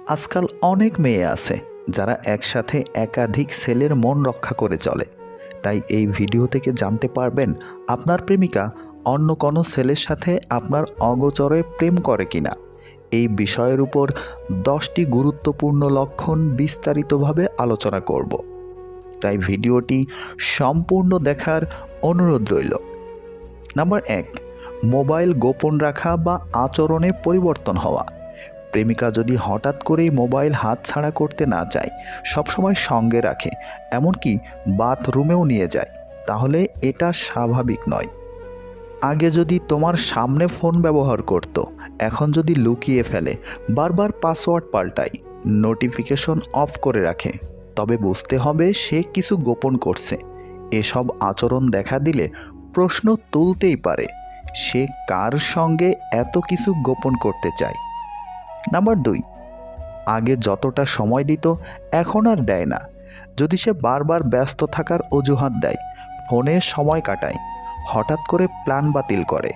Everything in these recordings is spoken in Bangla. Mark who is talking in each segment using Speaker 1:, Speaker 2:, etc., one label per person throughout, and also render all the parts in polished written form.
Speaker 1: আজকাল অনেক মেয়ে আছে যারা একসাথে একাধিক ছেলের মন রক্ষা করে চলে। তাই এই ভিডিও থেকে জানতে পারবেন আপনার প্রেমিকা অন্য কোনো ছেলের সাথে আপনার অগোচরে প্রেম করে কিনা। এই বিষয়ের উপর 10টি গুরুত্বপূর্ণ লক্ষণ বিস্তারিতভাবে আলোচনা করব। তাই ভিডিওটি সম্পূর্ণ দেখার অনুরোধ রইল। নাম্বার 1, মোবাইল গোপন রাখা বা আচরণে পরিবর্তন হওয়া। প্রেমিকা যদি হঠাৎ করেই মোবাইল হাতছাড়া করতে না চায়, সবসময় সঙ্গে রাখে, এমনকি বাথরুমেও নিয়ে যায়, তাহলে এটা স্বাভাবিক নয়। আগে যদি তোমার সামনে ফোন ব্যবহার করত, এখন যদি লুকিয়ে ফেলে, বারবার পাসওয়ার্ড পাল্টায়, নোটিফিকেশন অফ করে রাখে, তবে বুঝতে হবে সে কিছু গোপন করছে। এসব আচরণ দেখা দিলে প্রশ্ন তুলতেই পারে, সে কার সঙ্গে এত কিছু গোপন করতে চায়। নাম্বার 2, আগে যতটা সময় দিত এখন আর দেয় না। যদি সে বারবার ব্যস্ত থাকার অজুহাত দেয়, ফোনে সময় কাটায়, হঠাৎ করে প্ল্যান বাতিল করে,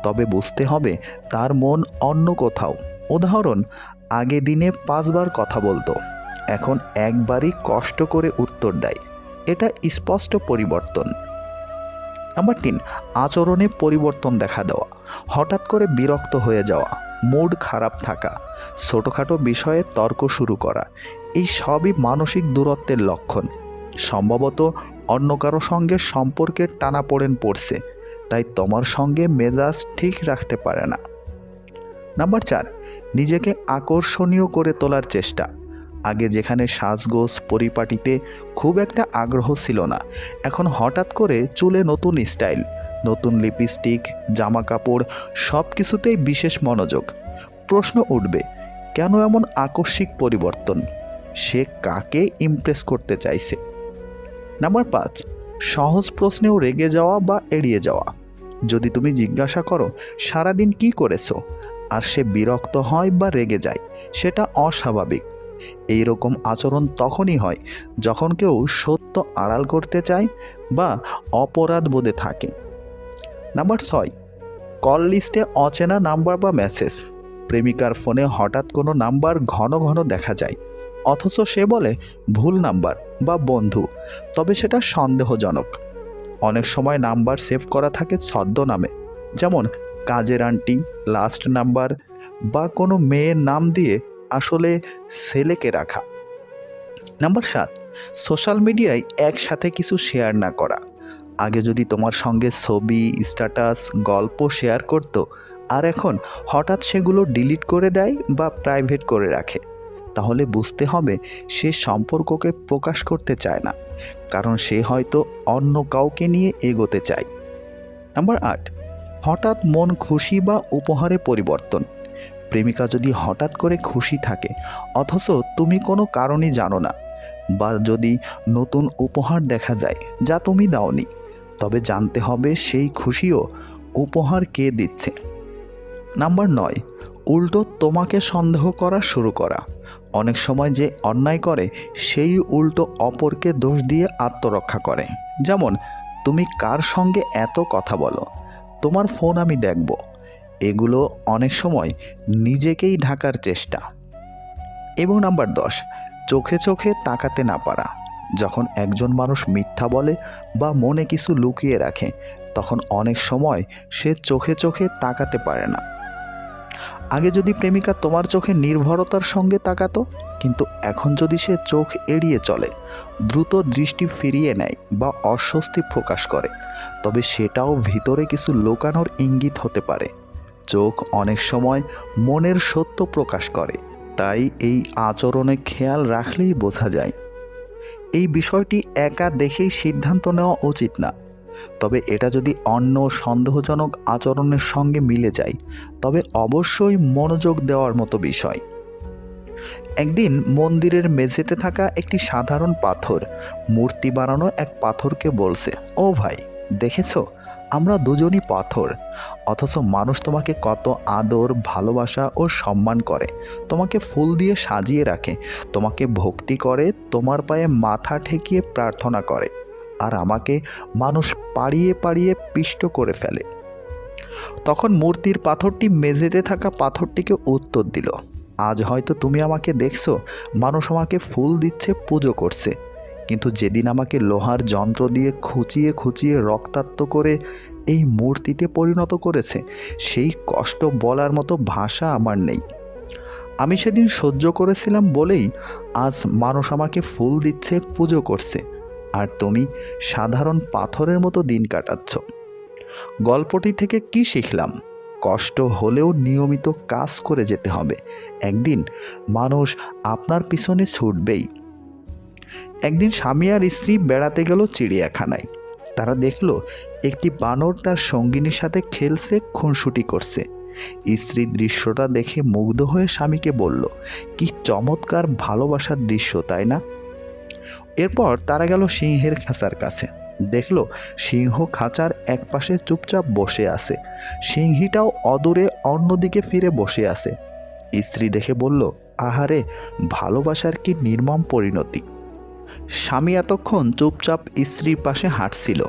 Speaker 1: তবে বুঝতে হবে তার মন অন্য কোথাও। উদাহরণ, আগে দিনে 5 বার কথা বলতো, এখন একবারই কষ্ট করে উত্তর দেয়, এটা স্পষ্ট পরিবর্তন। নাম্বার 3, আচরণে পরিবর্তন দেখা দেওয়া। হঠাৎ করে বিরক্ত হয়ে যাওয়া, মুড খারাপ থাকা, ছোটোখাটো বিষয়ে তর্ক শুরু করা, এই সবই মানসিক দূরত্বের লক্ষণ। সম্ভবত অন্য কারো সঙ্গে সম্পর্কের টানাপোড়েন পড়ছে, তাই তোমার সঙ্গে মেজাজ ঠিক রাখতে পারে না। নাম্বার 4, নিজেকে আকর্ষণীয় করে তোলার চেষ্টা। আগে যেখানে সাজগোজ পরিপাটিতে খুব একটা আগ্রহ ছিল না, এখন হঠাৎ করে চুলে নতুন স্টাইল, নতুন লিপস্টিক, জামা কাপড়, সব কিছুতেই বিশেষ মনোযোগ। প্রশ্ন উঠবে, কেন এমন আকস্মিক পরিবর্তন? সে কাকে ইমপ্রেস করতে চাইছে? নাম্বার 5, সহজ প্রশ্নেও রেগে যাওয়া বা এড়িয়ে যাওয়া। যদি তুমি জিজ্ঞাসা করো সারাদিন কি করেছো, আর সে বিরক্ত হয় বা রেগে যায়, সেটা অস্বাভাবিক। এই রকম আচরণ তখনই হয় যখন কেউ সত্য আড়াল করতে চায় বা অপরাধ বোধে থাকে। নাম্বার 6, কল লিস্টে অচেনা নাম্বার বা মেসেজ। প্রেমিকার ফোনে হঠাৎ কোনো নাম্বার ঘন ঘন দেখা যায়, অথচ সে বলে ভুল নাম্বার বা বন্ধু, তবে সেটা সন্দেহজনক। অনেক সময় নাম্বার সেভ করা থাকে ছদ্মনামে, যেমন কাজের আন্টি, লাস্ট নাম্বার, বা কোনো মেয়ের নাম দিয়ে আসলে ছেলেকে রাখা। নাম্বার 7, সোশ্যাল মিডিয়ায় একসাথে কিছু শেয়ার না করা। আগে যদি তোমার সঙ্গে ছবি, স্ট্যাটাস, গল্প শেয়ার করতো, আর এখন হঠাৎ সেগুলো ডিলিট করে দেয় বা প্রাইভেট করে রাখে, তাহলে বুঝতে হবে সে সম্পর্ককে প্রকাশ করতে চায় না, কারণ সে হয়তো অন্য কাউকে নিয়ে এগোতে চায়। নাম্বার 8, হঠাৎ মন খুশি বা উপহারে পরিবর্তন। প্রেমিকা যদি হঠাৎ করে খুশি থাকে অথচ তুমি কোনো কারণই জানো না, বা যদি নতুন উপহার দেখা যায় যা তুমি দাওনি, তবে জানতে হবে সেই খুশিও উপহার কে দিচ্ছে। নাম্বার 9, উল্টো তোমাকে সন্দেহ করা শুরু করা। অনেক সময় যে অন্যায় করে সেই উল্টো অপরকে দোষ দিয়ে আত্মরক্ষা করে, যেমন তুমি কার সঙ্গে এত কথা বলো, তোমার ফোন আমি দেখব। এগুলো অনেক সময় নিজেকেই ঢাকার চেষ্টা। এবং নাম্বার 10, চোখে চোখে তাকাতে না পারা। যখন একজন মানুষ মিথ্যা বলে বা মনে কিছু লুকিয়ে রাখে, তখন অনেক সময় সে চোখে চোখে তাকাতে পারে না। আগে যদি প্রেমিকা তোমার চোখে নির্ভরতার সঙ্গে তাকাতো, কিন্তু এখন যদি সে চোখ এড়িয়ে চলে, দ্রুত দৃষ্টি ফিরিয়ে নেয় বা অস্বস্তি প্রকাশ করে, তবে সেটাও ভিতরে কিছু লুকানোর ইঙ্গিত হতে পারে। চোখ অনেক সময় মনের সত্য প্রকাশ করে, তাই এই আচরণে খেয়াল রাখলেই বোঝা যায়। এই বিষয়টি একা দেখেই সিদ্ধান্ত নেওয়া উচিত না, তবে এটা যদি অন্য সন্দেহজনক আচরণের সঙ্গে মিলে যায়, তবে অবশ্যই মনোযোগ দেওয়ার মতো বিষয়। একদিন মন্দিরের মেঝেতে থাকা একটি সাধারণ পাথর মূর্তি বানানো এক পাথরকে বলছে, ও ভাই, দেখেছো আমরা দুজনই পাথর, অথচ মানুষ তোমাকে কত আদর, ভালোবাসা ও সম্মান করে, তোমাকে ফুল দিয়ে সাজিয়ে রাখে, তোমাকে ভক্তি করে, তোমার পায়ে মাথা ঠেকিয়ে প্রার্থনা করে, আর আমাকে মানুষ পাড়িয়ে পাড়িয়ে পিষ্ট করে ফেলে। তখন মূর্তির পাথরটি মেঝেতে থাকা পাথরটিকে উত্তর দিল, আজ হয়তো তুমি আমাকে দেখছো, মানুষ আমাকে ফুল দিচ্ছে, পুজো করছে, কিন্তু যেদিন আমাকে লোহার যন্ত্র দিয়ে খুঁচিয়ে খুঁচিয়ে রক্তাক্ত করে এই মূর্তিতে পরিণত করেছে, সেই কষ্ট বলার মতো ভাষা আমার নেই। আমি সেদিন সহ্য করেছিলাম বলেই আজ মানুষ আমাকে ফুল দিচ্ছে, পুজো করছে, আর তুমি সাধারণ পাথরের মতো দিন কাটাচ্ছ। গল্পটি থেকে কি শিখলাম? কষ্ট হলেও নিয়মিত কাজ করে যেতে হবে। একদিন মানুষ আপনার পিছনে ছুটবেই। একদিন স্বামী আর স্ত্রী বেড়াতে গেল চিড়িয়াখানায়। তারা দেখল একটি বানর তার সঙ্গিনীর সাথে খেলছে, খুনসুটি করছে। স্ত্রী দৃশ্যটা দেখে মুগ্ধ হয়ে স্বামীকে বলল, কি চমৎকার ভালোবাসার দৃশ্য, তাই না? এরপর তারা গেল সিংহের খাঁচার কাছে। দেখল সিংহ খাঁচার একপাশে চুপচাপ বসে আছে, সিংহীটাও অদূরে অন্যদিকে ফিরে বসে আছে। স্ত্রী দেখে বলল, আহারে, ভালোবাসার কি নির্মম পরিণতি। স্বামী এতক্ষণ চুপচাপ স্ত্রীর পাশে হাঁটছিল,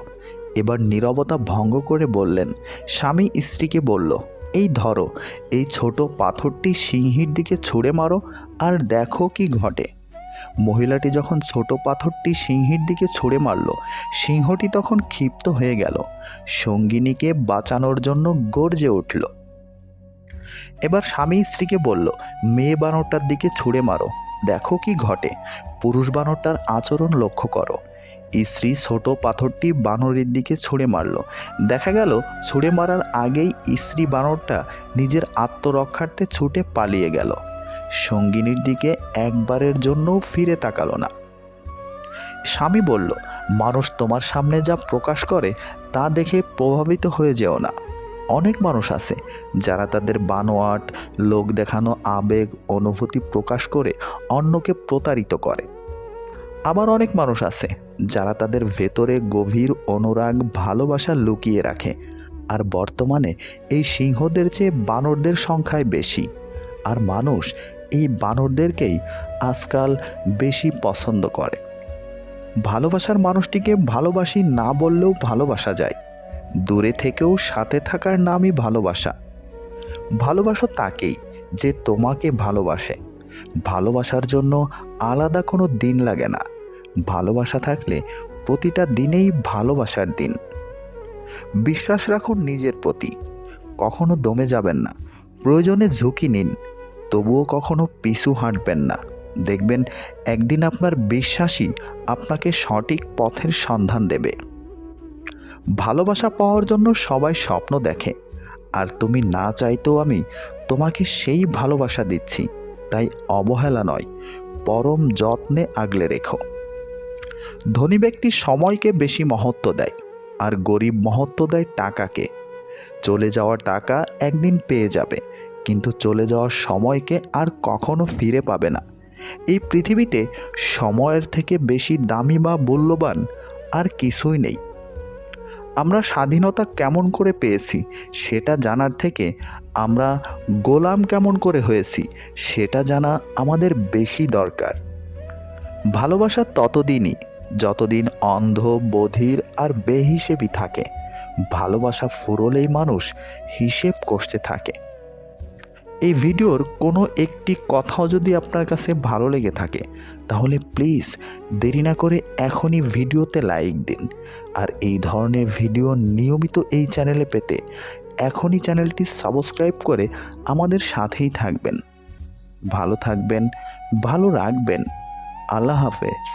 Speaker 1: এবার নীরবতা ভঙ্গ করে বললেন। স্বামী স্ত্রীকে বলল, এই ধরো, এই ছোট পাথরটি সিংহীর দিকে ছুঁড়ে মারো আর দেখো কি ঘটে। মহিলাটি যখন ছোট পাথরটি সিংহীর দিকে ছুঁড়ে মারল, সিংহটি তখন ক্ষিপ্ত হয়ে গেল, সঙ্গিনীকে বাঁচানোর জন্য গর্জে উঠল। এবার স্বামী স্ত্রীকে বলল, মেয়ে বানরটার দিকে ছুঁড়ে মারো, দেখো কি ঘটে। পুরুষ বানরটার আচরণ লক্ষ্য করো। স্ত্রী ছোট পাথরটি বানরের দিকে ছুঁড়ে মারল। দেখা গেল ছুঁড়ে মারার আগেই স্ত্রী বানরটা নিজের আত্মরক্ষার্থে ছুটে পালিয়ে গেল। সঙ্গিনীর দিকে একবারের জন্যও ফিরে তাকালো না। স্বামী বলল, মানুষ তোমার সামনে যা প্রকাশ করে তা দেখে প্রভাবিত হয়ে যেও না। অনেক মানুষ আছে যারা তাদের বানোয়াট, লোক দেখানো আবেগ, অনুভূতি প্রকাশ করে অন্যকে প্রতারিত করে। আবার অনেক মানুষ আছে যারা তাদের ভেতরে গভীর অনুরাগ, ভালোবাসা লুকিয়ে রাখে। আর বর্তমানে এই সিংহদের চেয়ে বানরদের সংখ্যায় বেশি। আর মানুষ এই বানরদেরকেই আজকাল বেশি পছন্দ করে। ভালোবাসার মানুষটিকে ভালোবাসি না বললেও ভালোবাসা যায়। দূরে থেকেও সাথে থাকার নামই ভালোবাসা। ভালোবাসো তাকেই যে তোমাকে ভালোবাসে। ভালোবাসার জন্য আলাদা কোনো দিন লাগে না। ভালোবাসা থাকলে প্রতিটা দিনেই ভালোবাসার দিন। বিশ্বাস রাখুন নিজের প্রতি, কখনো দমে যাবেন না। প্রয়োজনে ঝুঁকি নিন, তবুও কখনো পিছু হাঁটবেন না। দেখবেন একদিন আপনার বিশ্বাসই আপনাকে সঠিক পথের সন্ধান দেবে। ভালোবাসা পাওয়ার জন্য সবাই স্বপ্ন দেখে, আর তুমি না চাইতেও আমি তোমাকে সেই ভালোবাসা দিচ্ছি। তাই অবহেলা নয়, পরম যত্নে আগলে রেখো। ধনী ব্যক্তি সময়কে বেশি মহত্ব দেয়, আর গরিব মহত্ব দেয় টাকাকে। চলে যাওয়া টাকা একদিন পেয়ে যাবে, কিন্তু চলে যাওয়ার সময়কে আর কখনো ফিরে পাবে না। এই পৃথিবীতে সময়ের থেকে বেশি দামি বা মূল্যবান আর কিছুই নেই। আমরা স্বাধীনতা কেমন করে পেয়েছি সেটা জানার থেকে আমরা গোলাম কেমন করে হয়েছি সেটা জানা আমাদের বেশি দরকার। ভালোবাসা ততদিনই যতদিন অন্ধ, বধির আর বেহিসেবি থাকে। ভালোবাসা ফুরলেই মানুষ হিসেব কষতে থাকে। এই ভিডিওর কোনো একটি কথাও যদি আপনার কাছে ভালো লেগে থাকে তাহলে প্লিজ দেরি না করে এখনই ভিডিওতে লাইক দিন। আর এই ধরনের ভিডিও নিয়মিত এই চ্যানেলে পেতে এখনই চ্যানেলটি সাবস্ক্রাইব করে আমাদের সাথেই থাকবেন। ভালো থাকবেন, ভালো রাখবেন। আল্লাহ হাফেজ।